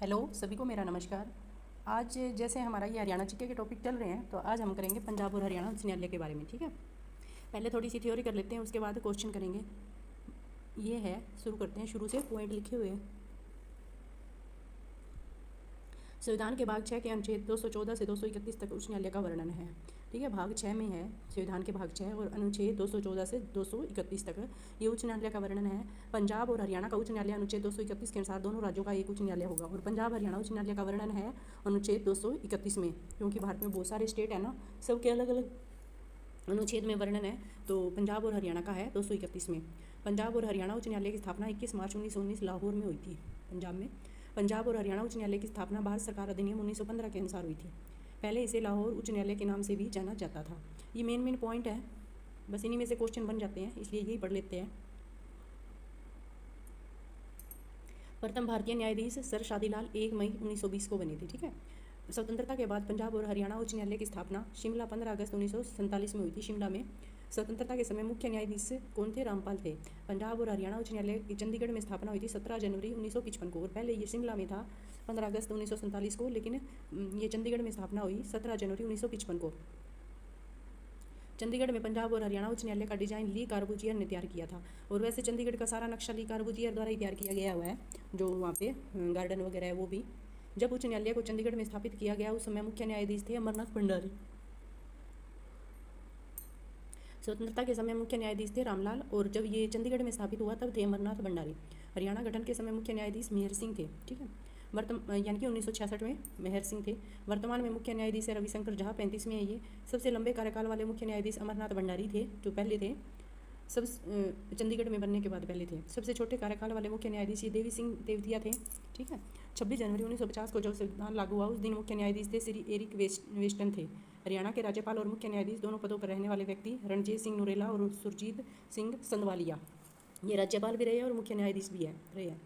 Hello सभी को मेरा नमस्कार। आज जैसे हमारा ये हरियाणा जीके के टॉपिक चल रहे हैं तो आज हम करेंगे पंजाब और हरियाणा उच्च न्यायालय के बारे में। ठीक है, पहले थोड़ी सी थ्योरी कर लेते हैं, उसके बाद क्वेश्चन करेंगे। ये है, शुरू करते हैं, शुरू से पॉइंट लिखे हुए हैं। संविधान के भाग 6 के अनुच्छेद 214 से 231 तक उच्च न्यायालय का वर्णन है। ठीक है, भाग 6 में है, संविधान के भाग 6 और अनुच्छेद 214 से 231 तक ये उच्च न्यायालय का वर्णन है। पंजाब और हरियाणा का उच्च न्यायालय अनुच्छेद 231 के अनुसार दोनों राज्यों का एक उच्च न्यायालय होगा और पंजाब हरियाणा उच्च न्यायालय का वर्णन है अनुच्छेद 231 में, क्योंकि भारत में बहुत सारे स्टेट है ना, सबके अलग अलग अनुच्छेद में वर्णन है। तो पंजाब और हरियाणा का है 231 में। पंजाब और हरियाणा उच्च न्यायालय की स्थापना 21 मार्च 1919 लाहौर में हुई थी, पंजाब में। पंजाब और हरियाणा उच्च न्यायालय की स्थापना भारत सरकार अधिनियम 1915 के अनुसार हुई थी। पहले इसे लाहौर उच्च न्यायालय के नाम से भी जाना जाता था। ये मेन पॉइंट है, बस इन्हीं में से क्वेश्चन बन जाते हैं, इसलिए यही पढ़ लेते हैं। प्रथम भारतीय न्यायाधीश सर शादीलाल 1 मई 1920 को बने थे। ठीक है, स्वतंत्रता के बाद पंजाब और हरियाणा उच्च न्यायालय की स्थापना शिमला 15 अगस्त 1947 में हुई थी, शिमला में। स्वतंत्रता के समय मुख्य न्यायाधीश कौन थे? रामपाल थे। पंजाब और हरियाणा उच्च न्यायालय की चंडीगढ़ में स्थापना हुई थी 17 जनवरी 1955 को, और पहले ये शिमला में था 15 अगस्त 1947 को, लेकिन ये चंडीगढ़ में स्थापना हुई 17 जनवरी 1955 को। चंडीगढ़ में पंजाब और हरियाणा उच्च न्यायालय का डिजाइन ली कार्बूजियर ने तैयार किया था, और वैसे चंडीगढ़ का सारा नक्शा ली कार्बूजियर द्वारा ही तैयार किया गया हुआ है, जो वहाँ पे गार्डन वगैरह है वो भी। जब उच्च न्यायालय को चंडीगढ़ में स्थापित किया गया उस समय मुख्य न्यायाधीश थे अमरनाथ भंडारी। स्वतंत्रता के समय मुख्य न्यायाधीश थे रामलाल, और जब ये चंडीगढ़ में स्थापित हुआ तब थे अमरनाथ भंडारी। हरियाणा गठन के समय मुख्य न्यायाधीश मेहर सिंह थे। ठीक है, यानी कि 1966 में मेहर सिंह थे। वर्तमान में मुख्य न्यायाधीश है रविशंकर झा, 35वें है ये। सबसे लंबे कार्यकाल वाले मुख्य न्यायाधीश अमरनाथ भंडारी थे, जो पहले थे, सब चंडीगढ़ में बनने के बाद पहले थे। सबसे छोटे कार्यकाल वाले मुख्य न्यायाधीश ये देवी सिंह देवतिया थे। ठीक है, 26 जनवरी 1950 को जब संविधान लागू हुआ उस दिन मुख्य न्यायाधीश थे श्री एरिक वेस्टन थे। हरियाणा के राज्यपाल और मुख्य न्यायाधीश दोनों पदों पर रहने वाले व्यक्ति रणजीत सिंह नूरेला और सुरजीत सिंह संधवालिया, ये राज्यपाल भी रहे और मुख्य न्यायाधीश भी रहे हैं।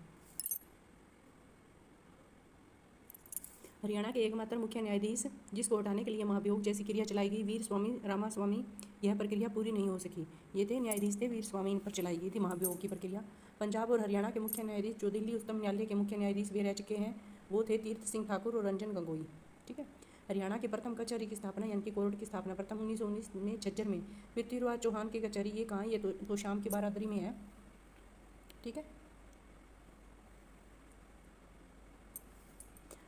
हरियाणा के एकमात्र मुख्य न्यायाधीश जिसको हटाने के लिए महाभियोग जैसी क्रिया चलाई गई, वीर स्वामी रामास्वामी, यह प्रक्रिया पूरी नहीं हो सकी। ये थे न्यायाधीश थे वीर स्वामी, इन पर चलाई गई थी महाभियोग की प्रक्रिया। पंजाब और हरियाणा के मुख्य न्यायाधीश जो दिल्ली उच्चतम न्यायालय के मुख्य न्यायाधीश भी रह चुके हैं वो थे तीर्थ सिंह ठाकुर और रंजन गगोई। ठीक है, हरियाणा की प्रथम कचहरी की स्थापना यानी कि कोर्ट की स्थापना प्रथम 1919 में झज्जर में पृथ्वीराज चौहान की कचहरी, ये कहाँ, ये तो शाम की बारादरी में है। ठीक है,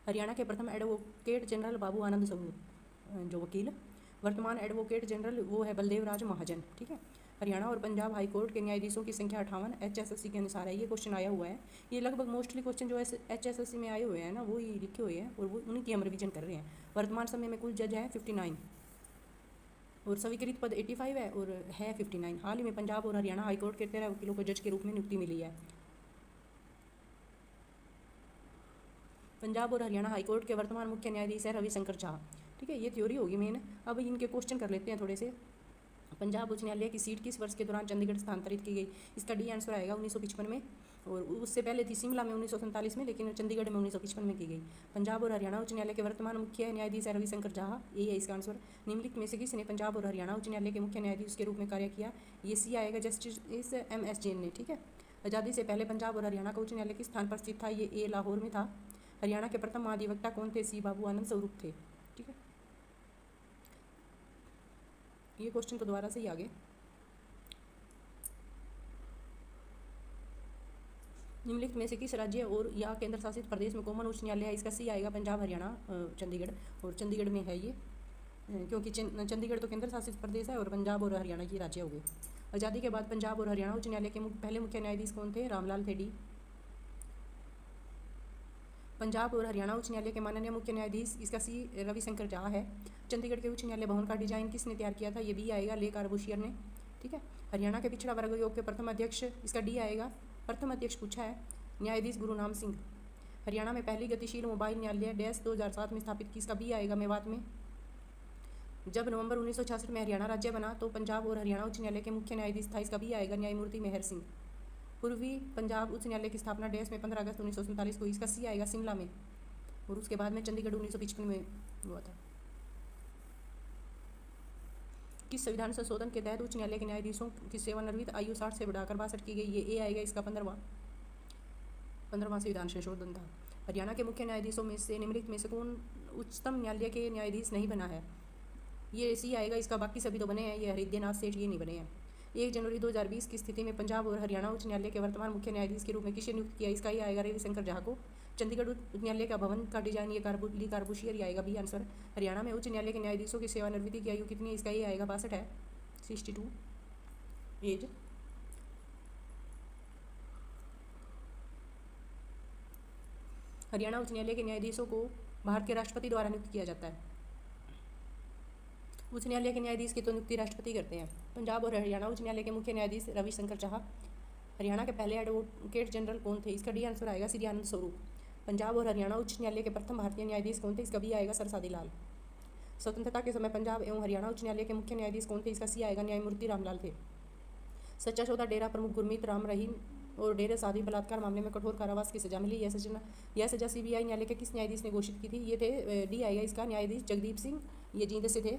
हरियाणा के प्रथम एडवोकेट जनरल बाबू आनंद स्वरूप, जो वकील। वर्तमान एडवोकेट जनरल वो है बलदेव राज महाजन। ठीक है, हरियाणा और पंजाब हाई कोर्ट के न्यायाधीशों की संख्या 58 HSSC के अनुसार है। ये क्वेश्चन आया हुआ है, ये लगभग मोस्टली क्वेश्चन जो है HSSC में आए हुए हैं ना, वो ही लिखे हुए हैं और वो उन्हीं की हम रिवीजन कर रहे हैं। वर्तमान समय में कुल जज है 59 और स्वीकृत पद 85 है और है 59। हाल ही में पंजाब और हरियाणा हाईकोर्ट के 13 वकीलों को जज के रूप में नियुक्ति मिली है। पंजाब और हरियाणा हाईकोर्ट के वर्तमान मुख्य न्यायाधीश है रविशंकर झा। ठीक है, ये थ्योरी होगी मेन। अब इनके क्वेश्चन कर लेते हैं थोड़े से। पंजाब उच्च न्यायालय की सीट किस वर्ष के दौरान चंडीगढ़ स्थानांतरित की गई? इसका डी आंसर आएगा 1955 में, और उससे पहले थी शिमला में 1947 में, लेकिन चंडीगढ़ में 1955 में की गई। पंजाब और हरियाणा उच्च न्यायालय के वर्तमान मुख्य न्यायाधीश है रविशंकर झा, ये है इसका आंसर। निम्नलिखित में से किसने पंजाब और हरियाणा उच्च न्यायालय के मुख्य न्यायाधीश के रूप में कार्य किया? ये सी आएगा, जस्टिस MS जैन ने। ठीक है, आज़ादी से पहले पंजाब और हरियाणा का उच्च न्यायालय किस स्थान पर स्थित था? ये ए लाहौर में था। हरियाणा के प्रथम महाधिवक्ता कौन थे? सी बाबू आनंद स्वरूप थे। ठीक है, ये क्वेश्चन तो दोबारा से ही आगे। निम्नलिखित में से किस राज्य और या केंद्र शासित प्रदेश में कॉमन उच्च न्यायालय है? इसका सी आएगा, पंजाब हरियाणा चंडीगढ़, और चंडीगढ़ में है ये, क्योंकि चंडीगढ़ तो केंद्र शासित प्रदेश है और पंजाब और हरियाणा की राज्य हो गए। आज़ादी के बाद पंजाब और हरियाणा उच्च न्यायालय के पहले मुख्य न्यायाधीश कौन थे? रामलाल थे, डी। पंजाब और हरियाणा उच्च न्यायालय के माननीय मुख्य न्यायाधीश, इसका सी रविशंकर झा है। चंडीगढ़ के उच्च न्यायालय भवन का डिजाइन किसने तैयार किया था? ये बी आएगा, ले कार्बूसियर ने। ठीक है, हरियाणा के पिछड़ा वर्ग आयोग के प्रथम अध्यक्ष, इसका डी आएगा, प्रथम अध्यक्ष पूछा है, न्यायाधीश गुरुनाम सिंह। हरियाणा में पहली गतिशील मोबाइल न्यायालय 2007 में स्थापित की, इसका बी आएगा, मेवात में। जब नवंबर 1966 में हरियाणा राज्य बना तो पंजाब और हरियाणा उच्च न्यायालय के मुख्य न्यायाधीश था, इसका बी आएगा, न्यायमूर्ति मेहर सिंह। पूर्वी पंजाब उच्च न्यायालय की स्थापना डैश में 15 अगस्त 1947 को, इसका सी आएगा, शिमला में, और उसके बाद में चंडीगढ़ 1955 में हुआ था। किस संविधान संशोधन के तहत उच्च न्यायालय के न्यायाधीशों की सेवानिवृत्त आयु 60 से बढ़ाकर 62 की गई? ये ए आएगा, इसका 15वां संविधान संशोधन था। हरियाणा के मुख्य न्यायाधीशों में से निम्नलिखित में से कौन उच्चतम न्यायालय के न्यायाधीश नहीं बना है? ये सी आएगा इसका, बाकी सभी तो बने हैं, ये हरिद्यनाथ सेठ ये नहीं बने हैं। 1 जनवरी 2020 की स्थिति में पंजाब और हरियाणा उच्च न्यायालय के वर्तमान मुख्य न्यायाधीश के रूप में किसे नियुक्त किया? इसका ये आएगा रविशंकर झा को। चंडीगढ़ उच्च न्यायालय का भवन का डिजाइन ये ली कार्बुशियर ये आएगा बी आंसर। हरियाणा में उच्च न्यायालय के न्यायाधीशों की सेवानिवृत्ति की आयु कितनी है? इसका ये आएगा 62 है, 62 एज। हरियाणा उच्च न्यायालय के न्यायाधीशों को भारत के राष्ट्रपति द्वारा नियुक्त किया जाता है। उच्च न्यायालय के न्यायाधीश की तो नियुक्ति राष्ट्रपति करते हैं। पंजाब और हरियाणा उच्च न्यायालय के मुख्य न्यायाधीश रविशंकर झा। हरियाणा के पहले एडवोकेट जनरल कौन थे? इसका डी आंसर आएगा श्री आनंद स्वरूप। पंजाब और हरियाणा उच्च न्यायालय के प्रथम भारतीय न्यायाधीश कौन थे? इसका बी आएगा सर सादीलाल। स्वतंत्रता के समय पंजाब एवं हरियाणा उच्च न्यायालय के मुख्य न्यायाधीश कौन थे? इसका सी आएगा न्यायमूर्ति रामलाल थे। सच्चा सौदा डेरा प्रमुख गुरमीत राम रहीम और डेरे साधी बलात्कार मामले में कठोर कारावास की सजा मिली। यह सजा सीबीआई न्यायालय के किस न्यायाधीश ने घोषित की थी? ये थे डी आएगा इसका न्यायाधीश जगदीप सिंह, ये जींद से थे।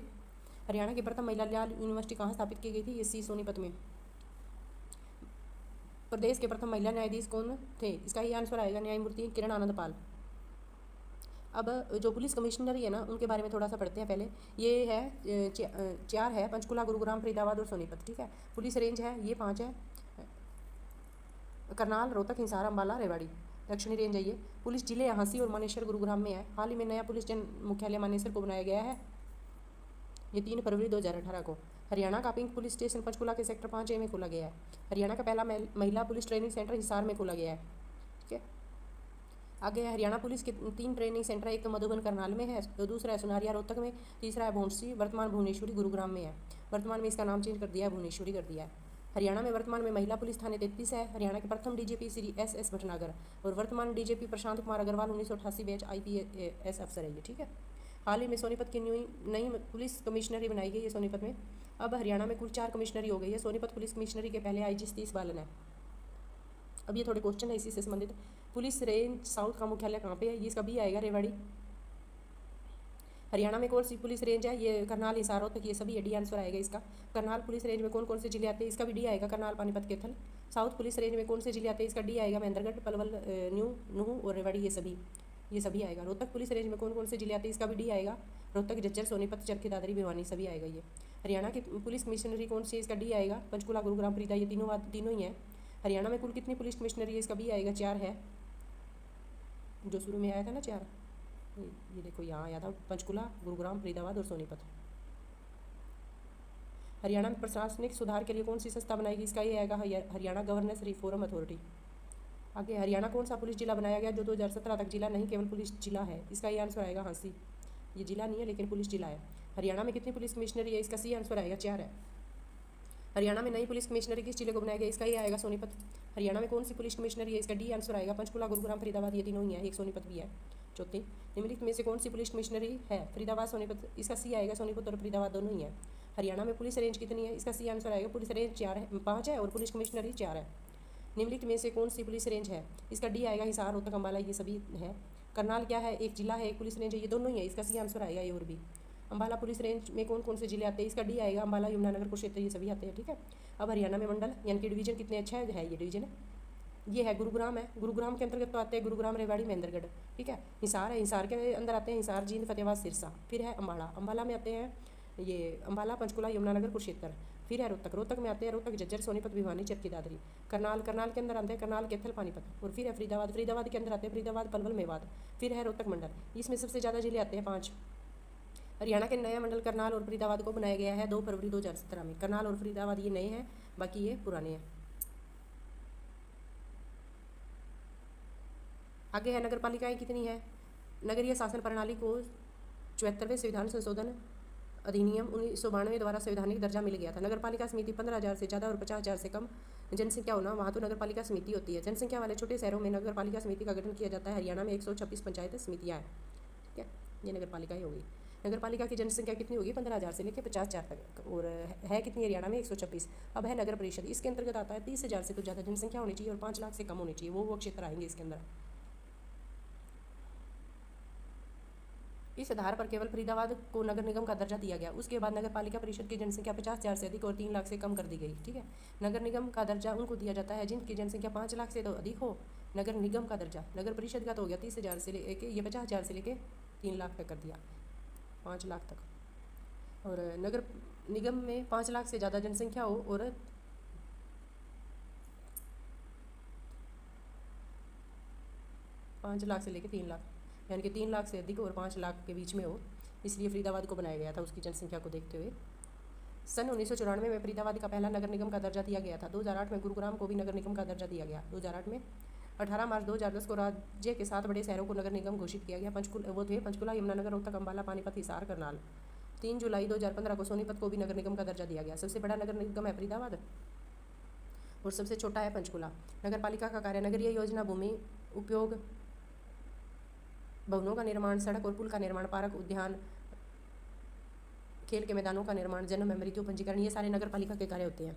हरियाणा की प्रथम महिला लाल यूनिवर्सिटी कहाँ स्थापित की गई थी? ये सी सोनीपत में। प्रदेश के प्रथम महिला न्यायाधीश कौन थे? इसका ही आंसर आएगा न्यायमूर्ति किरण आनंद पाल। अब जो पुलिस कमिश्नरी है ना, उनके बारे में थोड़ा सा पढ़ते हैं पहले। ये है 4 है, पंचकुला, गुरुग्राम, फरीदाबाद और सोनीपत, ठीक है। पुलिस रेंज है ये 5 है, करनाल, रोहतक, हिसार, अम्बाला, रेवाड़ी। दक्षिणी रेंज है ये। पुलिस जिले हांसी और मानेसर गुरुग्राम में है। हाल ही में नया पुलिस मुख्यालय मानेसर को बनाया गया है, ये 3 फरवरी 2018 को। हरियाणा का पिंक पुलिस स्टेशन पंचकुला के सेक्टर 5A में खोला गया है। हरियाणा का पहला महिला पुलिस ट्रेनिंग सेंटर हिसार में खोला गया है, ठीक है। आगे है हरियाणा पुलिस के 3 ट्रेनिंग सेंटर, एक तो मधुबन करनाल में है, तो दूसरा है सुनारिया रोहतक में, तीसरा है भोंसरी, वर्तमान भुवनेश्वरी गुरुग्राम में है। वर्तमान में इसका नाम चेंज कर दिया है, भुवनेश्वरी कर दिया है। हरियाणा में वर्तमान में महिला पुलिस थाने 33 है। हरियाणा के प्रथम डीजीपी श्री SS भटनागर और वर्तमान DGP Prashant Kumar Agarwal 1988 batch IPS अफसर है ये, ठीक है। हाल ही में सोनीपत की नई पुलिस कमिश्नरी बनाई गई है सोनीपत में। अब हरियाणा में कुल 4 कमिश्नरी हो गई है। सोनीपत पुलिस कमिश्नरी के पहले IG सतीश बालन है। अब ये थोड़े क्वेश्चन है इसी से संबंधित। पुलिस रेंज साउथ का मुख्यालय कहाँ पे है? ये इसका भी आएगा रेवाड़ी। हरियाणा में कौन सी पुलिस रेंज है? ये करनाल, हिसार, रोहतक, ये सभी डी आंसर आएगा इसका। करनाल पुलिस रेंज में कौन कौन से जिले आते हैं? इसका भी डी आएगा, Karnal, Panipat, Kaithal. South police range में कौन से जिले आते हैं? इसका डी आएगा, महेंद्रगढ़, पलवल, नूहू और रेवाड़ी, ये सभी आएगा। रोहतक पुलिस रेंज में कौन कौन से जिले आते हैं? इसका भी डी आएगा, रोहतक, झज्जर, सोनीपत, चरखी दादरी, भिवानी सभी आएगा ये। हरियाणा की पुलिस कमिश्नरी कौन सी है? इसका डी आएगा, पंचकुला, गुरुग्राम, फरीदा, ये तीनों ही है। हरियाणा में कुल कितनी पुलिस कमिश्नरी है? इसका भी आएगा 4 है, जो शुरू में आया था ना 4, ये देखो यहाँ आया था, पंचकुला, गुरुग्राम, फरीदाबाद और सोनीपत। हरियाणा में प्रशासनिक सुधार के लिए कौन सी संस्था बनाएगी? इसका ये आएगा हरियाणा गवर्नेंस रिफॉर्म अथॉरिटी। आगे हरियाणा कौन सा पुलिस जिला बनाया गया जो 2017 तक जिला नहीं केवल पुलिस जिला है? इसका ये आंसर आएगा हांसी। ये जिला नहीं है लेकिन पुलिस जिला है। हरियाणा में कितनी पुलिस कमिश्नरी है? इसका सी आंसर आएगा 4 है। हरियाणा में नई पुलिस कमिश्नरी किस जिले को बनाया गया? इसका ये आएगा सोनीपत। हरियाणा में कौन सी पुलिस कमिश्नरी है? इसका डी आंसर आएगा, पंचकुला, गुरुग्राम, फरीदाबाद, ये तीनों ही है, एक सोनीपत भी है। चौथी, निम्नलिखित में से कौन सी पुलिस कमिश्नरी है? फरीदाबाद, सोनीपत, इसका सी आएगा, सोनीपत और फरीदाबाद दोनों ही है। हरियाणा में पुलिस रेंज कितनी है? इसका सी आंसर आएगा, पुलिस रेंज 5 है और पुलिस कमिश्नरी 4 है। निम्नलिखित में से कौन सी पुलिस रेंज है? इसका डी आएगा, हिसार, रोहतक, अम्बाला, ये सभी है। करनाल क्या है? एक जिला है, एक पुलिस रेंज है, ये दोनों ही है, इसका सी आंसर आएगा ये और भी। अम्बाला पुलिस रेंज में कौन कौन से जिले आते हैं? इसका डी आएगा, अम्बाला, यमुनानगर, कुरुक्षेत्र, ये सभी आते हैं, ठीक है। अब हरियाणा में मंडल यानी कि डिवीजन कितने अच्छा है ये डिवीजन है, ये है गुरुग्राम है। गुरुग्राम के अंतर्गत तो आते हैं गुरुग्राम, रेवाड़ी, महेंद्रगढ़, ठीक है। हिसार है, हिसार के अंदर आते हैं हिसार, जींद, फतेहाबाद, सिरसा। फिर है अम्बाला, अम्बाला में आते हैं ये अम्बाला, पंचकुला, यमुनानगर, कुरुक्षेत्र। फिर है रोहतक, रोहतक में आते हैं रोहतक, झज्जर, सोनीपत, भिवानी, चरखी दादरी। करनाल, करनाल के अंदर आते हैं करनाल, कैथल, पानीपत। और फिर है फरीदाबाद, फरीदाबाद के अंदर आते हैं फरीदाबाद, पलवल, मेवात। फिर है रोहतक मंडल, इसमें सबसे ज़्यादा जिले आते हैं 5। हरियाणा के नया मंडल करनाल और फरीदाबाद को बनाया गया है 2 फरवरी 2017 में। करनाल और फरीदाबाद ये नए हैं, बाकी ये पुराने हैं। आगे है नगर पालिकाएँ कितनी है? नगरीय शासन प्रणाली को 74वें संविधान संशोधन अधिनियम 1992 द्वारा संवैधानिक दर्जा मिल गया था। नगर पालिका समिति 15,000 से ज़्यादा और 50,000 से कम जनसंख्या होना, वहाँ तो नगर पालिका समिति होती है। जनसंख्या वाले छोटे शहरों में नगर पालिका समिति का गठन किया जाता है। हरियाणा में 126 पंचायत समितियाँ हैं, ठीक है। ये नगर पालिकाएँ होगी। नगर पालिका की जनसंख्या कितनी होगी? 15,000 से लेकर 50,000 तक। और है कितनी हरियाणा में? 126। अब है नगर परिषद, इसके अंतर्गत आता है 30,000 से तो ज़्यादा जनसंख्या होनी चाहिए और 5 लाख से कम होनी चाहिए, वो क्षेत्र आएंगे इसके अंदर। इस आधार पर केवल फरीदाबाद को नगर निगम का दर्जा दिया गया। उसके बाद नगर पालिका परिषद की जनसंख्या 50,000 से अधिक और 3 लाख से कम कर दी गई, ठीक है। नगर निगम का दर्जा उनको दिया जाता है जिनकी जनसंख्या 5 लाख से तो अधिक हो नगर निगम का दर्जा, नगर परिषद का तो हो गया 30,000 से लेके ये 50,000 से लेके 3 लाख तक कर दिया, 5 लाख तक। और नगर निगम में 5 लाख से ज़्यादा जनसंख्या हो और 5 लाख से लेके 3 लाख, यानी कि 3 लाख से अधिक और 5 लाख के बीच में हो, इसलिए फरीदाबाद को बनाया गया था उसकी जनसंख्या को देखते हुए। सन 1994 में फरीदाबाद का पहला नगर निगम का दर्जा दिया गया था। 2008 में गुरुग्राम को भी नगर निगम का दर्जा दिया गया। 2008 में 18 मार्च 2010 को राज्य के 7 बड़े शहरों को नगर निगम घोषित किया गया। पंचकुला, यमुनानगर, रोहतक, अम्बाला, पानीपत, हिसार, करनाल। 3 जुलाई 2015 को सोनीपत को भी नगर निगम का दर्जा दिया गया। सबसे बड़ा नगर निगम है फरीदाबाद और सबसे छोटा है पंचकुला। नगर पालिका का कार्य नगरीय योजना, भूमि उपयोग, भवनों का निर्माण, सड़क और पुल का निर्माण, पार्क, उद्यान, खेल के मैदानों का निर्माण, जन्म, मृत्यु पंजीकरण, ये सारे नगर पालिका के कार्य होते हैं।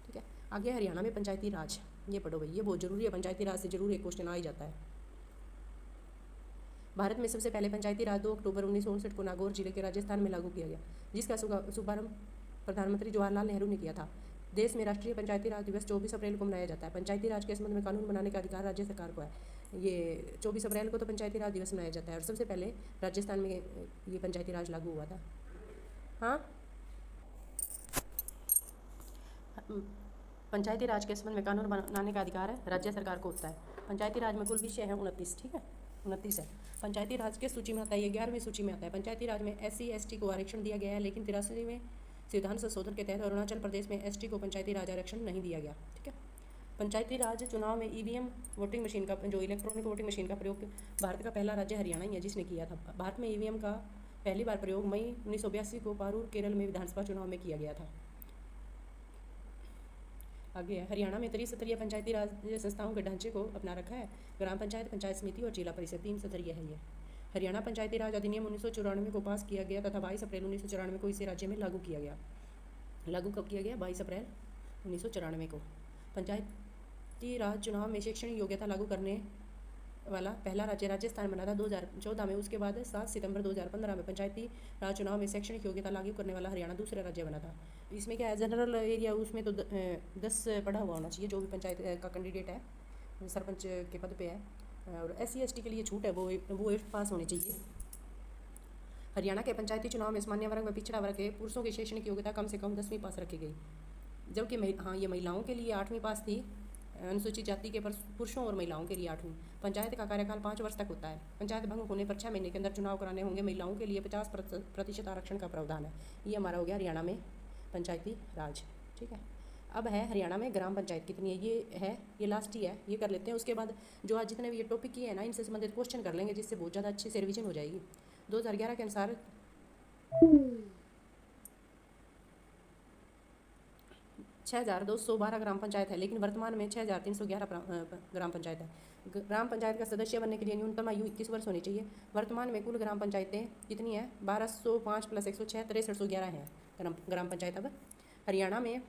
ठीक है, आगे हरियाणा में पंचायती राज, ये पढ़ो भाई, ये बहुत जरूरी है। पंचायती राज से जरूर एक क्वेश्चन आ ही जाता है। भारत में सबसे पहले पंचायती राज 2 अक्टूबर 1959 को नागौर जिले के राजस्थान में लागू किया गया, जिसका शुभारंभ प्रधानमंत्री जवाहरलाल नेहरू ने किया था। देश में राष्ट्रीय पंचायती राज दिवस 24 अप्रैल को मनाया जाता है। पंचायती राज के संबंध में कानून बनाने का अधिकार राज्य सरकार को है। ये 24 अप्रैल को तो पंचायती राज दिवस मनाया जाता है और सबसे पहले राजस्थान में ये पंचायती राज लागू हुआ था। हाँ, पंचायती राज के संबंध में कानून बनाने का अधिकार है राज्य सरकार को होता है। पंचायती राज में कुल विषय है 29, ठीक है, 29 है। पंचायती राज के सूची में आता है, ये 11वीं सूची में आता है। पंचायती राज में SC ST को आरक्षण दिया गया है, लेकिन 83वें संविधान संशोधन के तहत अरुणाचल प्रदेश में ST को पंचायती राज आरक्षण नहीं दिया गया। ठीक है, पंचायती राज चुनाव में EVM वोटिंग मशीन का, जो इलेक्ट्रॉनिक वोटिंग मशीन का प्रयोग भारत का पहला राज्य हरियाणा ही है जिसने किया था। भारत में EVM का पहली बार प्रयोग मई 1982 को पारूर, केरल में विधानसभा चुनाव में किया गया था। आगे है, हरियाणा में त्रिस्तरीय पंचायती राज संस्थाओं के ढांचे को अपना रखा है। ग्राम पंचायत, पंचायत समिति और जिला परिषद 3 स्तरीय है ये। हरियाणा पंचायती राज अधिनियम 1994 को पास किया गया तथा 22 अप्रैल 1994 को इसे राज्य में लागू किया गया। लागू कब किया गया? 22 अप्रैल 1994 को। पंचायती राज चुनाव में शैक्षणिक योग्यता लागू करने वाला पहला राज्य राजस्थान बना था 2014 में। उसके बाद 7 सितंबर 2015 में पंचायती राज चुनाव में शैक्षणिक योग्यता लागू करने वाला हरियाणा दूसरा राज्य बना था। इसमें क्या है, जनरल एरिया उसमें तो 10 पढ़ा हुआ होना चाहिए जो भी पंचायत का कैंडिडेट है, सरपंच के पद पे है। और SC ST के लिए छूट है, वो 8th पास होने चाहिए। हरियाणा के पंचायती चुनाव में सामान्य वर्ग व पिछड़ा वर्ग के पुरुषों की शैक्षणिक योग्यता कम से कम 10वीं पास रखी गई, जबकि ये महिलाओं के लिए 8वीं पास थी। अनुसूचित जाति के पुरुषों और महिलाओं के लिए 8वीं। पंचायत का कार्यकाल 5 वर्ष तक होता है। पंचायत भंग होने पर 6 महीने के अंदर चुनाव कराने होंगे। महिलाओं के लिए 50% आरक्षण का प्रावधान है। ये हमारा हो गया हरियाणा में पंचायती राज। ठीक है, अब है हरियाणा में ग्राम पंचायत कितनी है, ये लास्ट ही है, ये कर लेते हैं। उसके बाद जो आज जितने भी ये टॉपिक किए हैं ना, इनसे संबंधित क्वेश्चन कर लेंगे, जिससे बहुत ज़्यादा अच्छे से रिविजन हो जाएगी। 2011 के अनुसार 6,212 ग्राम पंचायत है, लेकिन वर्तमान में 6,311 ग्राम पंचायत है। ग्राम पंचायत का सदस्य बनने के लिए न्यूनतम आयु 21 वर्ष होनी चाहिए। वर्तमान में कुल ग्राम पंचायतें कितनी है? 1205 + 106 6311 है ग्राम पंचायत। अब हरियाणा में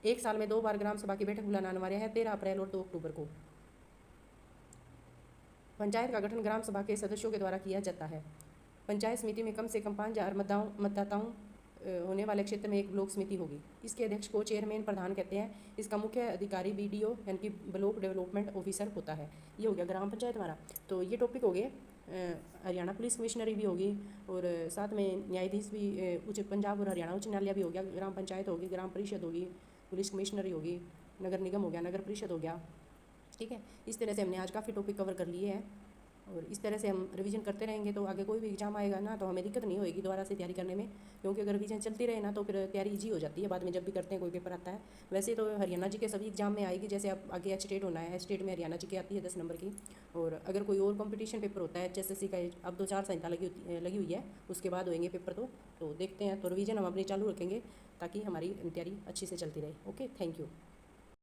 एक साल में 2 बार ग्राम सभा की बैठक बुलाना अनिवार्य है, 13 अप्रैल और 2 अक्टूबर को। पंचायत का गठन ग्राम सभा के सदस्यों के द्वारा किया जाता है। पंचायत समिति में कम से कम 5,000 मतदाताओं होने वाले क्षेत्र में एक ब्लॉक समिति होगी। इसके अध्यक्ष को चेयरमैन प्रधान कहते हैं। इसका मुख्य अधिकारी BDO यानी कि ब्लॉक डेवलपमेंट ऑफिसर होता है। ये हो गया ग्राम पंचायत हमारा। तो ये टॉपिक हो गए। हरियाणा पुलिस कमिश्नरी भी होगी और साथ में न्यायाधीश भी, उच्च पंजाब और हरियाणा उच्च न्यायालय भी हो गया। ग्राम पंचायत होगी, ग्राम परिषद होगी, पुलिस कमिश्नरी होगी, नगर निगम हो गया, नगर परिषद हो गया। ठीक है, इस तरह से हमने आज काफ़ी टॉपिक कवर कर लिए हैं और इस तरह से हम रिवीजन करते रहेंगे तो आगे कोई भी एग्जाम आएगा ना तो हमें दिक्कत नहीं होएगी दोबारा से तैयारी करने में, क्योंकि अगर रिवीजन चलती रहे ना तो फिर तैयारी ईजी हो जाती है बाद में जब भी करते हैं कोई पेपर आता है। वैसे तो हरियाणा जी के सभी एग्जाम में आएगी, जैसे अब आगे HTET होना है, HTET में हरियाणा जी की आती है 10 नंबर की। और अगर कोई और कंपटीशन पेपर होता है HSSC का, अब 2-4 संहिता लगी हुई है, उसके बाद होएंगे पेपर। तो देखते हैं, तो रिवीजन हम अपनी चालू रखेंगे ताकि हमारी तैयारी अच्छी से चलती रहे। Okay, thank you.